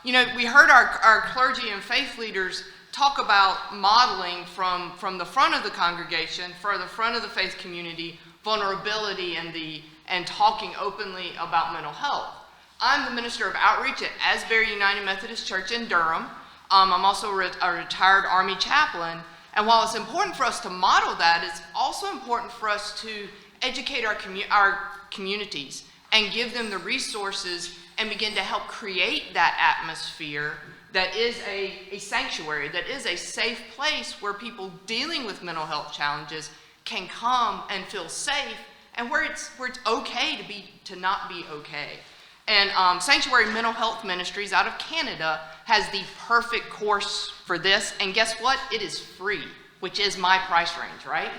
You know, we heard our clergy and faith leaders talk about modeling from the front of the congregation, from the front of the faith community, vulnerability and talking openly about mental health. I'm the minister of outreach at Asbury United Methodist Church in Durham. I'm also a retired Army chaplain. And while it's important for us to model that, it's also important for us to educate our communities and give them the resources and begin to help create that atmosphere that is a sanctuary, that is a safe place where people dealing with mental health challenges can come and feel safe, and where it's okay to not be okay. And Sanctuary Mental Health Ministries out of Canada has the perfect course for this, and guess what? It is free, which is my price range, right?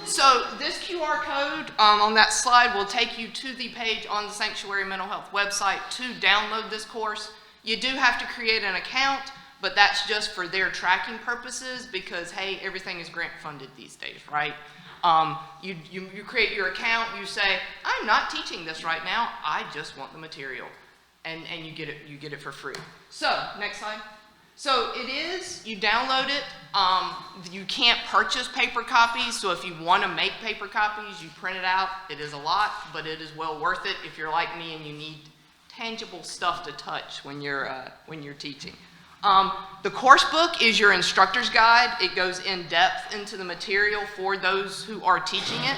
So this QR code on that slide will take you to the page on the Sanctuary Mental Health website to download this course. You do have to create an account, but that's just for their tracking purposes because, hey, everything is grant funded these days, right? You create your account, you say, I'm not teaching this right now, I just want the material. And you get it for free. So, next slide. So you download it. You can't purchase paper copies, so if you want to make paper copies, you print it out. It is a lot, but it is well worth it if you're like me and you need tangible stuff to touch when you're teaching. The course book is your instructor's guide. It goes in depth into the material for those who are teaching it.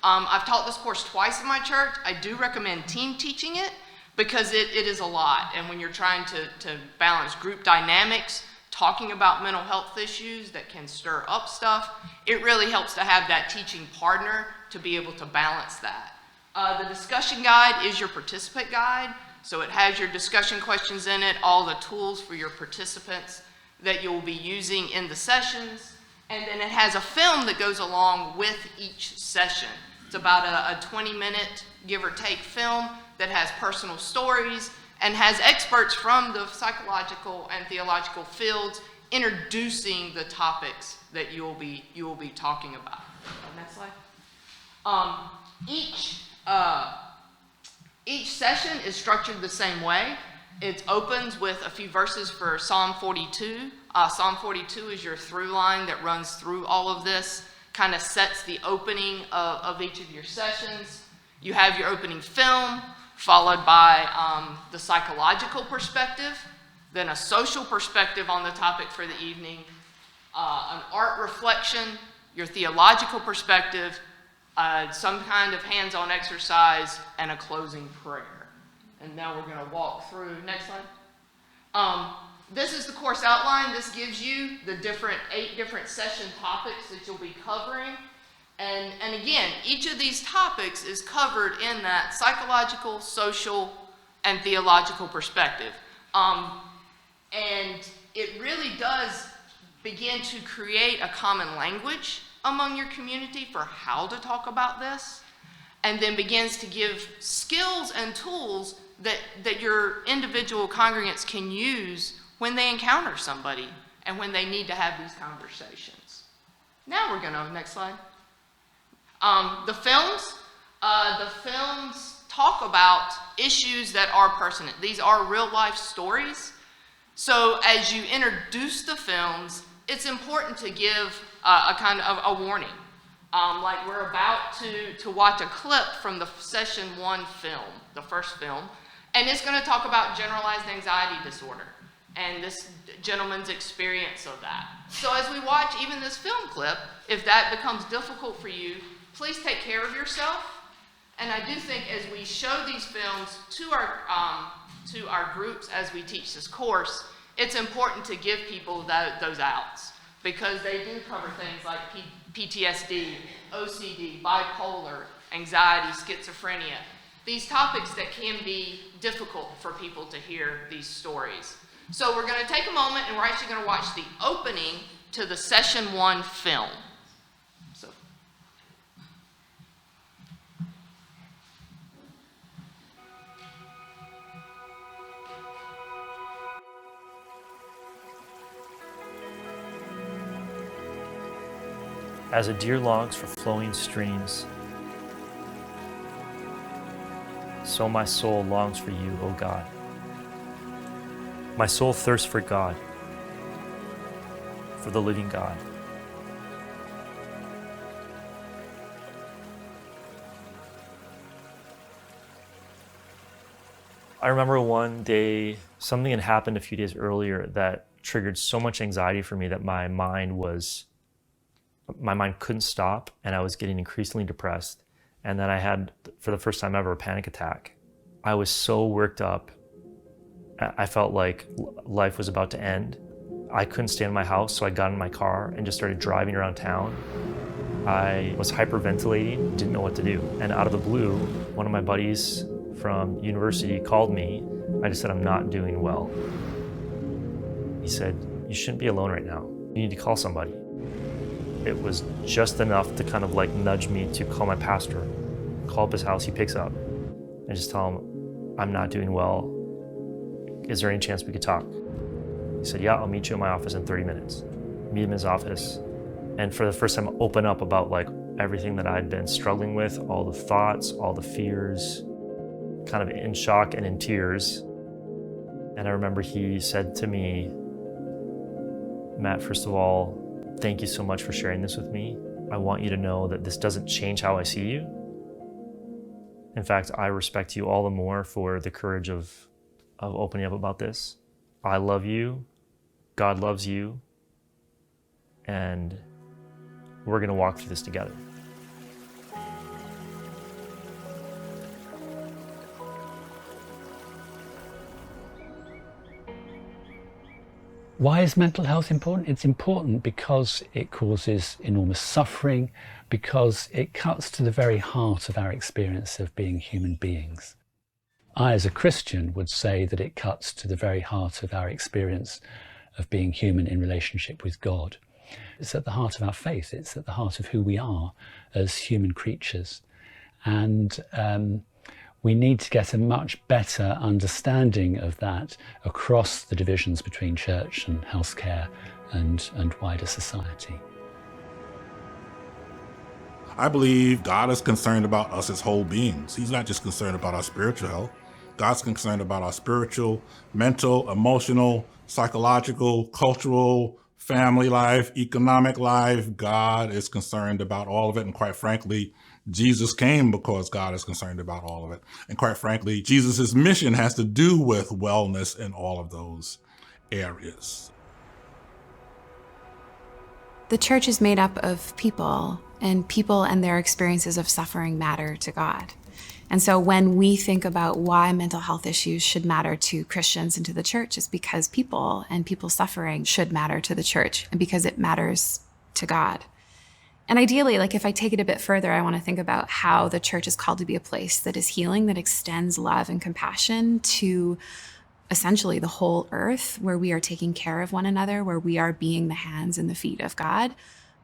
I've taught this course twice in my church. I do recommend team teaching it because it is a lot. And when you're trying to balance group dynamics, talking about mental health issues that can stir up stuff, it really helps to have that teaching partner to be able to balance that. The discussion guide is your participant guide. So it has your discussion questions in it, all the tools for your participants that you'll be using in the sessions. And then it has a film that goes along with each session. It's about a 20-minute, give or take, film that has personal stories and has experts from the psychological and theological fields introducing the topics that you will be talking about. Next slide. Each session is structured the same way. It opens with a few verses for Psalm 42. Psalm 42 is your through line that runs through all of this, kind of sets the opening of each of your sessions. You have your opening film, followed by the psychological perspective, then a social perspective on the topic for the evening, an art reflection, your theological perspective, some kind of hands-on exercise, and a closing prayer. And now we're going to walk through. Next slide. This is the course outline. This gives you the 8 different session topics that you'll be covering. And again, each of these topics is covered in that psychological, social, and theological perspective. And it really does begin to create a common language among your community for how to talk about this, and then begins to give skills and tools that your individual congregants can use when they encounter somebody and when they need to have these conversations. Now we're gonna, next slide. The films talk about issues that are pertinent. These are real life stories. So as you introduce the films, it's important to give a kind of a warning. Like we're about to watch a clip from the session 1 film, the first film, and it's going to talk about generalized anxiety disorder and this gentleman's experience of that. So as we watch even this film clip, if that becomes difficult for you, please take care of yourself. And I do think as we show these films to our groups as we teach this course, it's important to give people those outs, because they do cover things like PTSD, OCD, bipolar, anxiety, schizophrenia. These topics that can be difficult for people to hear these stories. So we're going to take a moment and we're actually going to watch the opening to the session 1 film. So. As a deer longs for flowing streams, so my soul longs for you, O God. My soul thirsts for God, for the living God. I remember one day, something had happened a few days earlier that triggered so much anxiety for me that my mind couldn't stop, and I was getting increasingly depressed. And then I had, for the first time ever, a panic attack. I was so worked up. I felt like life was about to end. I couldn't stay in my house, so I got in my car and just started driving around town. I was hyperventilating, didn't know what to do. And out of the blue, one of my buddies from university called me. I just said, I'm not doing well. He said, you shouldn't be alone right now. You need to call somebody. It was just enough to kind of like nudge me to call my pastor, call up his house, he picks up, and just tell him, I'm not doing well. Is there any chance we could talk? He said, yeah, I'll meet you in my office in 30 minutes. Meet him in his office. And for the first time, open up about like everything that I'd been struggling with, all the thoughts, all the fears, kind of in shock and in tears. And I remember he said to me, Matt, first of all, thank you so much for sharing this with me. I want you to know that this doesn't change how I see you. In fact, I respect you all the more for the courage of opening up about this. I love you, God loves you, and we're gonna walk through this together. Why is mental health important? It's important because it causes enormous suffering, because it cuts to the very heart of our experience of being human beings. I, as a Christian, would say that it cuts to the very heart of our experience of being human in relationship with God. It's at the heart of our faith. It's at the heart of who we are as human creatures. And we need to get a much better understanding of that across the divisions between church and healthcare and wider society. I believe God is concerned about us as whole beings. He's not just concerned about our spiritual health. God's concerned about our spiritual, mental, emotional, psychological, cultural, family life, economic life. God is concerned about all of it. And quite frankly, Jesus came because God is concerned about all of it. And quite frankly, Jesus' mission has to do with wellness in all of those areas. The church is made up of people, and people and their experiences of suffering matter to God. And so when we think about why mental health issues should matter to Christians and to the church, it's because people and people's suffering should matter to the church, and because it matters to God. And ideally, like if I take it a bit further, I want to think about how the church is called to be a place that is healing, that extends love and compassion to essentially the whole earth, where we are taking care of one another, where we are being the hands and the feet of God.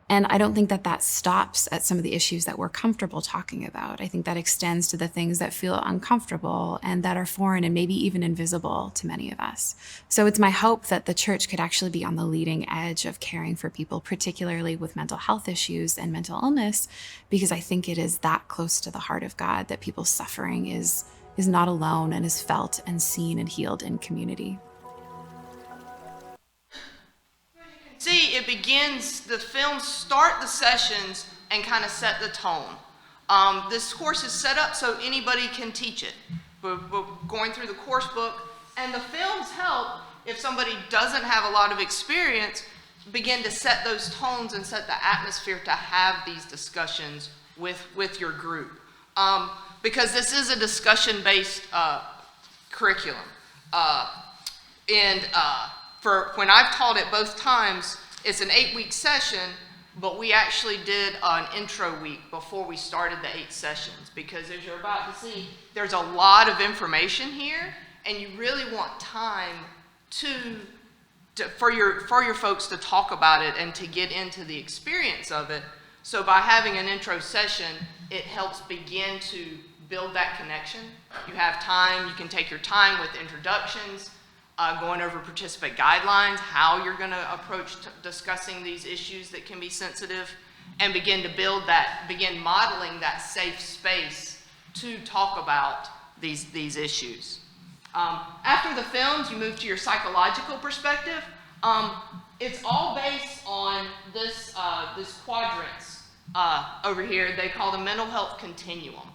And I don't think that that stops at some of the issues that we're comfortable talking about. I think that extends to the things that feel uncomfortable and that are foreign and maybe even invisible to many of us. So it's my hope that the church could actually be on the leading edge of caring for people, particularly with mental health issues and mental illness, because I think it is that close to the heart of God that people's suffering is not alone and is felt and seen and healed in community. See, it begins, the films start the sessions and kind of set the tone. This course is set up so anybody can teach it. We're going through the course book, and the films help, if somebody doesn't have a lot of experience, begin to set those tones and set the atmosphere to have these discussions with your group. Because this is a discussion-based curriculum. For when I've taught it both times, it's an 8-week session, but we actually did an intro week before we started the 8 sessions, because as you're about to see, there's a lot of information here, and you really want time for your folks to talk about it and to get into the experience of it. So by having an intro session, it helps begin to build that connection. You have time, you can take your time with introductions, going over participant guidelines, how you're going to approach discussing these issues that can be sensitive, and begin modeling that safe space to talk about these issues. After the films, you move to your psychological perspective. It's all based on this quadrants over here. They call the mental health continuum.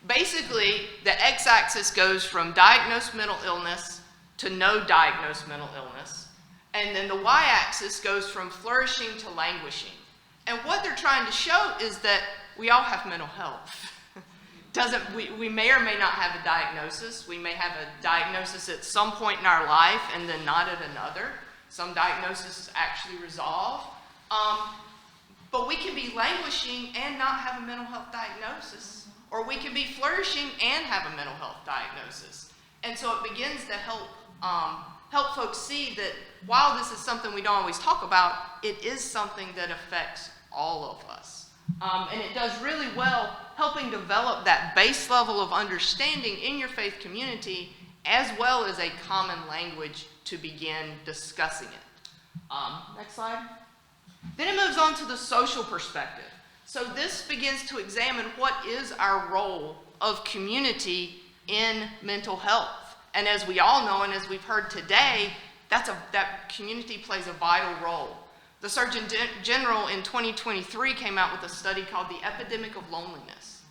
Basically, the x-axis goes from diagnosed mental illness to no diagnosed mental illness. And then the y-axis goes from flourishing to languishing. And what they're trying to show is that we all have mental health. We may or may not have a diagnosis. We may have a diagnosis at some point in our life and then not at another. Some diagnoses actually resolve. But we can be languishing and not have a mental health diagnosis. Or we can be flourishing and have a mental health diagnosis. And so it begins to help folks see that while this is something we don't always talk about, it is something that affects all of us. And it does really well helping develop that base level of understanding in your faith community, as well as a common language to begin discussing it. Next slide. Then it moves on to the social perspective. So this begins to examine what is our role of community in mental health. And as we all know, and as we've heard today, that community plays a vital role. The Surgeon General in 2023 came out with a study called The Epidemic of Loneliness,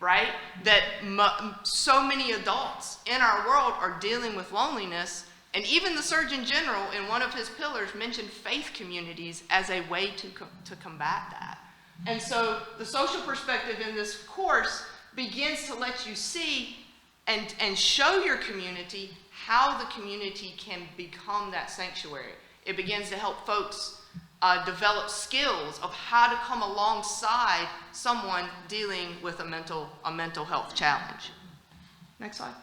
right? That so many adults in our world are dealing with loneliness, and even the Surgeon General in one of his pillars mentioned faith communities as a way to combat that. And so the social perspective in this course begins to let you see and show your community how the community can become that sanctuary. It begins to help folks develop skills of how to come alongside someone dealing with a mental health challenge. Next slide.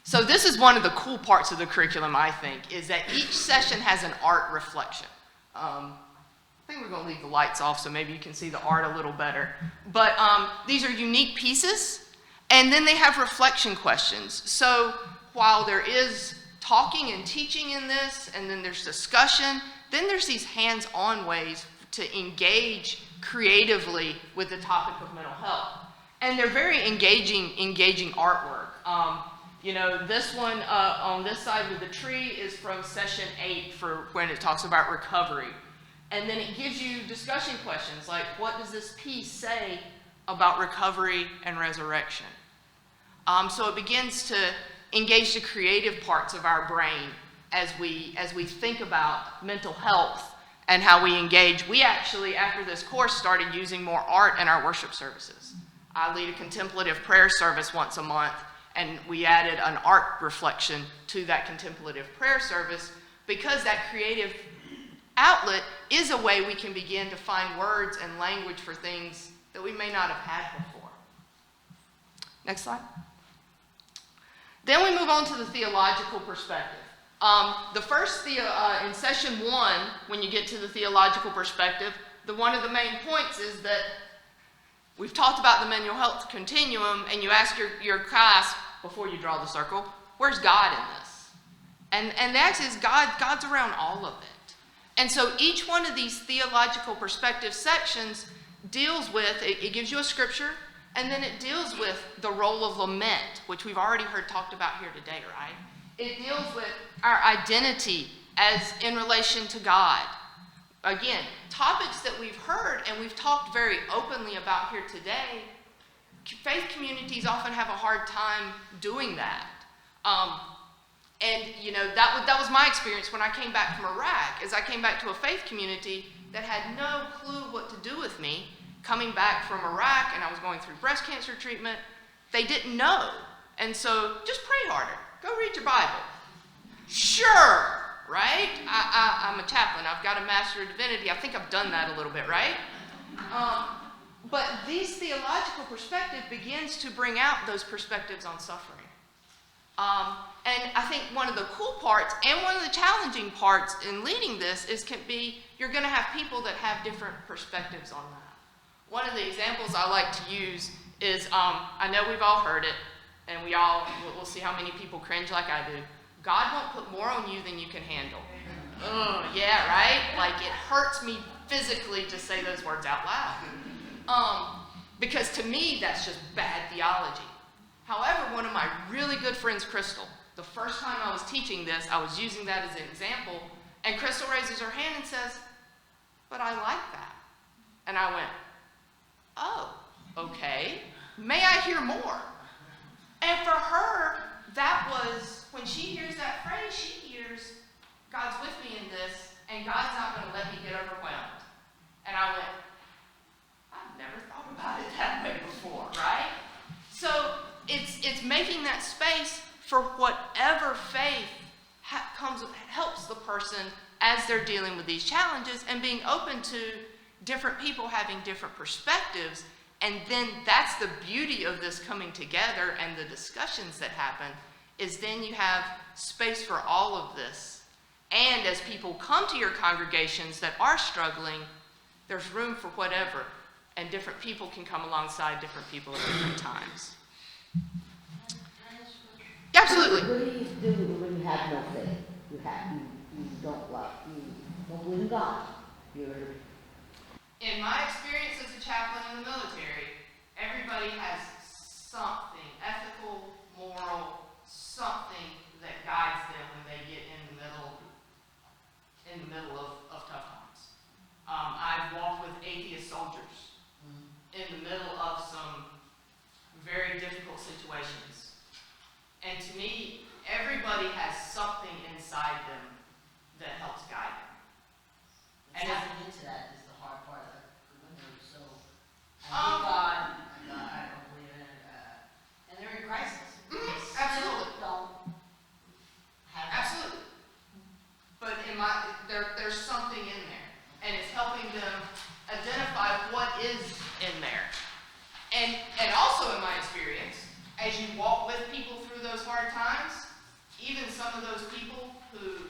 So this is one of the cool parts of the curriculum, I think, is that each session has an art reflection. I think we're going to leave the lights off so maybe you can see the art a little better. But these are unique pieces, and then they have reflection questions. So while there is talking and teaching in this, and then there's discussion, then there's these hands-on ways to engage creatively with the topic of mental health. And they're very engaging artwork. This one on this side with the tree is from session 8 for when it talks about recovery. And then it gives you discussion questions like, what does this piece say about recovery and resurrection? So it begins to engage the creative parts of our brain as we think about mental health and how we engage. We actually, after this course, started using more art in our worship services. I lead a contemplative prayer service once a month, and we added an art reflection to that contemplative prayer service because that creative outlet is a way we can begin to find words and language for things that we may not have had before. Next slide. Then we move on to the theological perspective. The first, in session 1, when you get to the theological perspective, one of the main points is that we've talked about the mental health continuum, and you ask your class, before you draw the circle, where's God in this? And the answer is God's around all of it. And so each one of these theological perspective sections deals with, it gives you a scripture, and then it deals with the role of lament, which we've already heard talked about here today, right? It deals with our identity as in relation to God. Again, topics that we've heard and we've talked very openly about here today. Faith communities often have a hard time doing that. That was my experience when I came back from Iraq, is I came back to a faith community that had no clue what to do with me coming back from Iraq, and I was going through breast cancer treatment. They didn't know. And so just pray harder. Go read your Bible. Sure, right? I'm a chaplain. I've got a Master of Divinity. I think I've done that a little bit, right? But this theological perspective begins to bring out those perspectives on suffering. And I think one of the cool parts and one of the challenging parts in leading this you're going to have people that have different perspectives on that. One of the examples I like to use is, I know we've all heard it, and we'll see how many people cringe like I do. God won't put more on you than you can handle. Oh, yeah, right? Like, it hurts me physically to say those words out loud. Because to me, that's just bad theology. However, one of my really good friends, Crystal, the first time I was teaching this, I was using that as an example, and Crystal raises her hand and says, "But I like that." And I went, "Oh, okay. May I hear more?" And for her, that was, when she hears that phrase, she hears, God's with me in this, and God's not going to let me get overwhelmed. And I went, I've never thought about it that way before, right? So it's making that space for whatever faith helps the person as they're dealing with these challenges, and being open to different people having different perspectives. And then that's the beauty of this coming together and the discussions that happen, is then you have space for all of this. And as people come to your congregations that are struggling, there's room for whatever, and different people can come alongside different people at different times. Absolutely. What do you do when you have no faith? You don't love, you don't believe in God. In my experience as a chaplain in the military, everybody has something ethical, moral, something that guides them when they get in the middle of tough times. I've walked with atheist soldiers in the middle of some very difficult situations. And to me, everybody has something inside them that helps guide them. And tapping into that is the hard part. So I believe God, I don't believe in it, and they're in crisis. Absolutely. Don't have Absolutely. But there's something in there, and it's helping them identify what is in there. And also in my experience, as you walk with people through those hard times, even some of those people who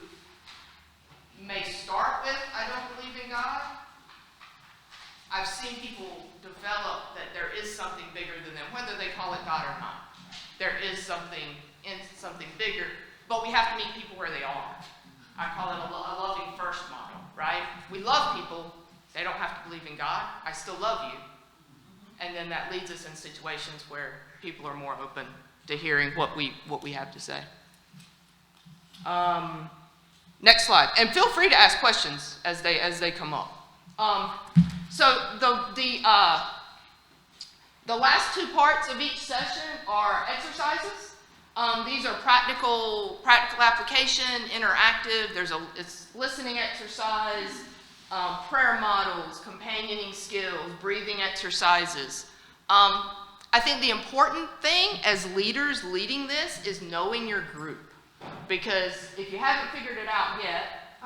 may start with, "I don't believe in God," I've seen people develop that there is something bigger than them, whether they call it God or not. There is something bigger, but we have to meet people where they are. I call it a loving first model, right? We love people. They don't have to believe in God. I still love you. And then that leads us in situations where people are more open to hearing what we have to say. Next slide, and feel free to ask questions as they come up. So the last two parts of each session are exercises. These are practical application, interactive. It's listening exercise, prayer models, companioning skills, breathing exercises. I think the important thing as leaders leading this is knowing your group. Because if you haven't figured it out yet,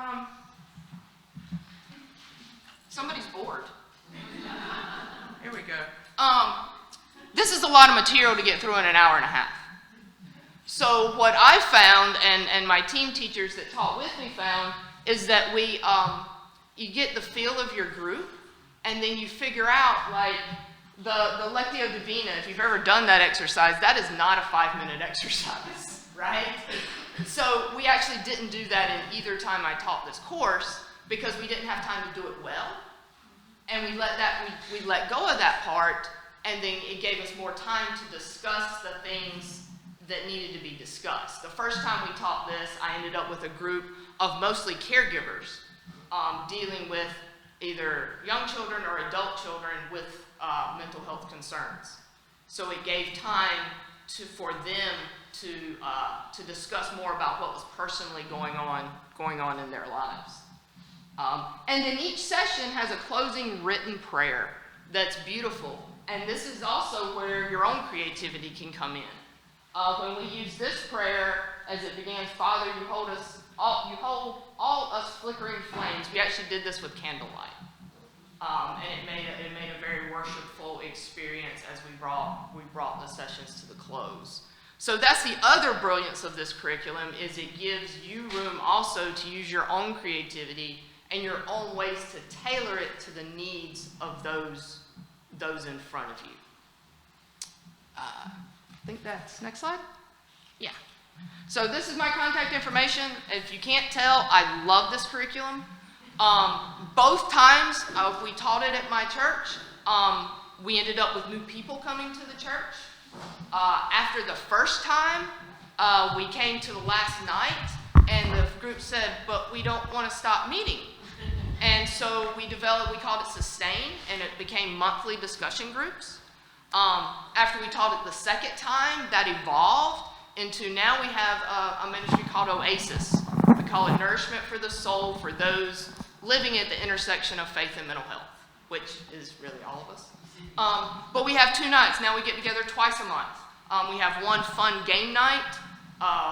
somebody's bored. Here we go. This is a lot of material to get through in an hour and a half. So what I found, and my team teachers that taught with me found, is that you get the feel of your group, and then you figure out, like, the Lectio Divina, if you've ever done that exercise, that is not a 5-minute exercise, right? So we actually didn't do that in either time I taught this course, because we didn't have time to do it well. And we let go of that part, and then it gave us more time to discuss the things that needed to be discussed. The first time we taught this, I ended up with a group of mostly caregivers dealing with either young children or adult children with mental health concerns. So it gave time for them to discuss more about what was personally going on in their lives. And then each session has a closing written prayer that's beautiful. And this is also where your own creativity can come in. When we use this prayer, as it begins, "Father, you hold all us flickering flames." We actually did this with candlelight. And it made a very worshipful experience as we brought the sessions to the close. So that's the other brilliance of this curriculum, is it gives you room also to use your own creativity and your own ways to tailor it to the needs of those in front of you. I think that's next slide. Yeah. So this is my contact information. If you can't tell, I love this curriculum. Both times we taught it at my church, we ended up with new people coming to the church. After the first time, we came to the last night, and the group said, but we don't want to stop meeting. And so we called it Sustain, and it became monthly discussion groups. After we taught it the second time, that evolved into now we have a ministry called Oasis. We call it Nourishment for the Soul for those living at the intersection of faith and mental health, which is really all of us. But we have 2 nights. Now we get together twice a month. We have one fun game night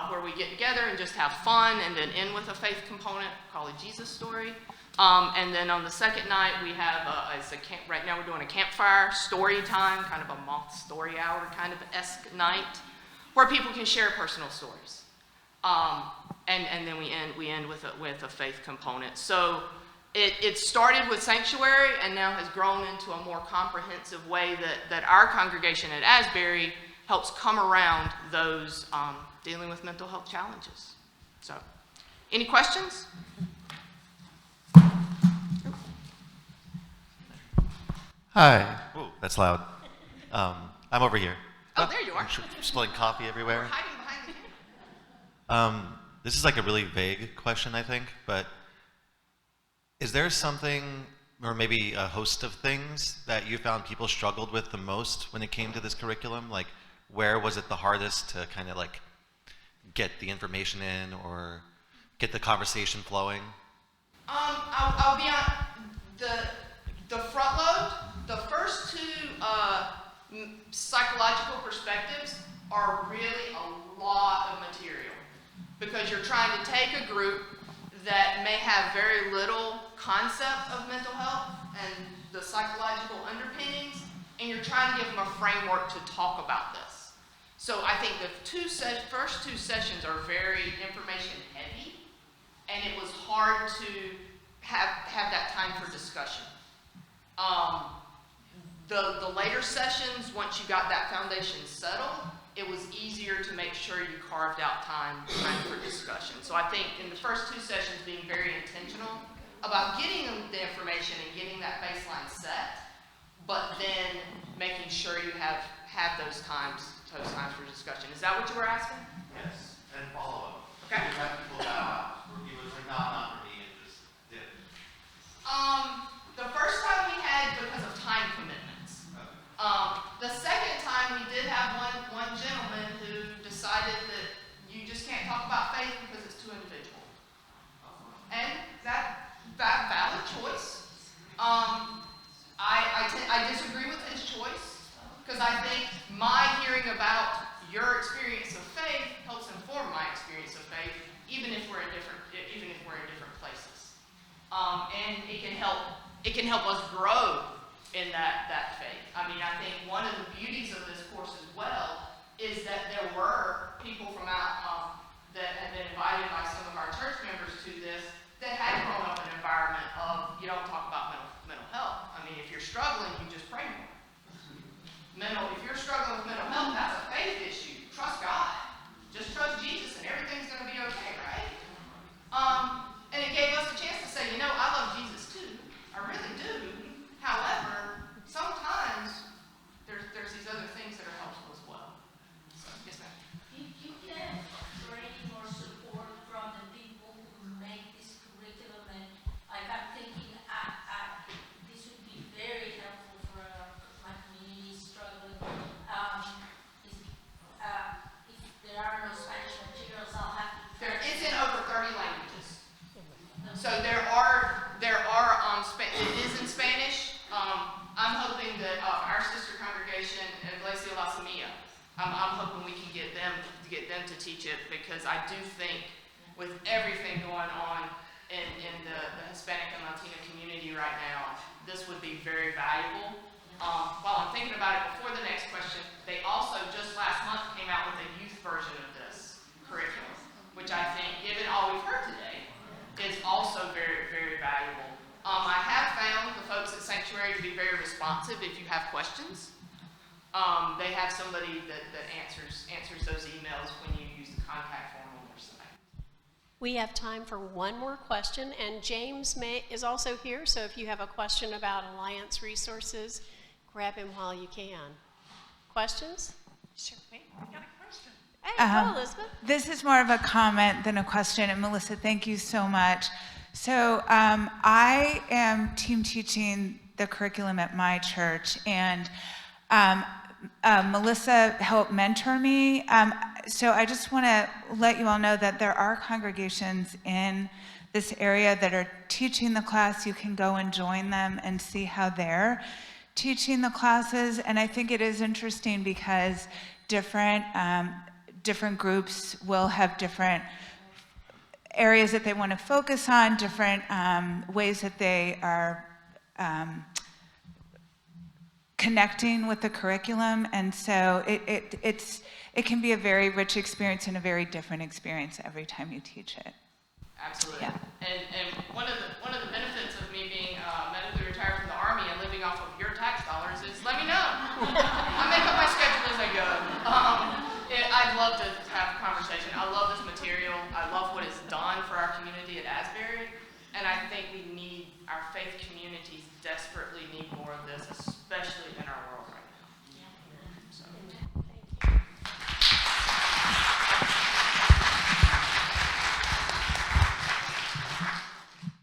where we get together and just have fun and then end with a faith component called a Jesus story. And then on the second night, we have right now we're doing a campfire story time, kind of a moth story hour kind of esque night, where people can share personal stories. And then we end with a faith component. So it started with Sanctuary and now has grown into a more comprehensive way that our congregation at Asbury helps come around those dealing with mental health challenges. So, any questions? Hi. Whoa, that's loud. I'm over here. Oh, there you are. I'm spilling coffee everywhere. We're hiding behind the camera. This is like a really vague question, I think, but is there something, or maybe a host of things, that you found people struggled with the most when it came to this curriculum? Like, where was it the hardest to kind of like get the information in or get the conversation flowing? I'll be on the front load. The first 2 psychological perspectives are really a lot of material because you're trying to take a group that may have very little concept of mental health and the psychological underpinnings, and you're trying to give them a framework to talk about this. So I think the first 2 sessions are very information heavy, and it was hard to have that time for discussion. The later sessions, once you got that foundation settled, it was easier to make sure you carved out time for discussion. So I think in the first 2 sessions, being very intentional about getting the information and getting that baseline set, but then making sure you have those times for discussion. Is that what you were asking? Yes, and follow up. Okay. You have people that it was like, not for me, it just did. The first time we had because of time commitments. The second time we did have one gentleman who decided that you just can't talk about faith because it's too individual. And that valid choice. I disagree with his choice because I think my hearing about your experience of faith helps inform my experience of faith, even if we're in different places. And it can help us grow in that faith. I mean, I think one of the beauties of this course as well is that there were people from out that had been invited by some of our church members to this that had grown up in an environment of you don't talk about mental health. I mean, if you're struggling, you just pray more. If you're struggling with mental health, that's a faith issue. Trust God. Just trust Jesus and everything's going to be okay, right? And it gave us a chance to say, I love Jesus too. I really do. However, sometimes there's these other things that are helpful as well. So, yes, ma'am. If you get training or support from the people who make this curriculum, and like I'm thinking, this would be very helpful for my community struggling. If there are no Spanish materials, I'll have to. It's in over 30 languages. So there are it is in Spanish. I'm hoping that our sister congregation, Iglesia La Semilla, I'm hoping we can get them to teach it because I do think with everything going on in the Hispanic and Latino community right now, this would be very valuable. While I'm thinking about it, before the next question, they also just last month came out with a youth version of this curriculum, which I think, given all we've heard today, is also very, very valuable. I have found the folks at Sanctuary to be very responsive if you have questions. They have somebody that answers those emails when you use the contact form on their site. We have time for one more question, and James is also here, so if you have a question about Alliance resources, grab him while you can. Questions? Sure, wait, we got a question. Hey, go, Elizabeth. This is more of a comment than a question. And Melissa, thank you so much. So I am team teaching the curriculum at my church, and Melissa helped mentor me. So I just want to let you all know that there are congregations in this area that are teaching the class. You can go and join them and see how they're teaching the classes. And I think it is interesting because different groups will have different areas that they want to focus on, different ways that they are connecting with the curriculum. And so it can be a very rich experience and a very different experience every time you teach it. Absolutely. Yeah. And one of the benefits of me being medically retired from the Army and living off of your tax dollars is let me know. I make up my schedule as I go. I'd love to have a conversation. I love this material. I love what it's done for our community at Asbury. And I think our faith communities desperately need more of this, especially in our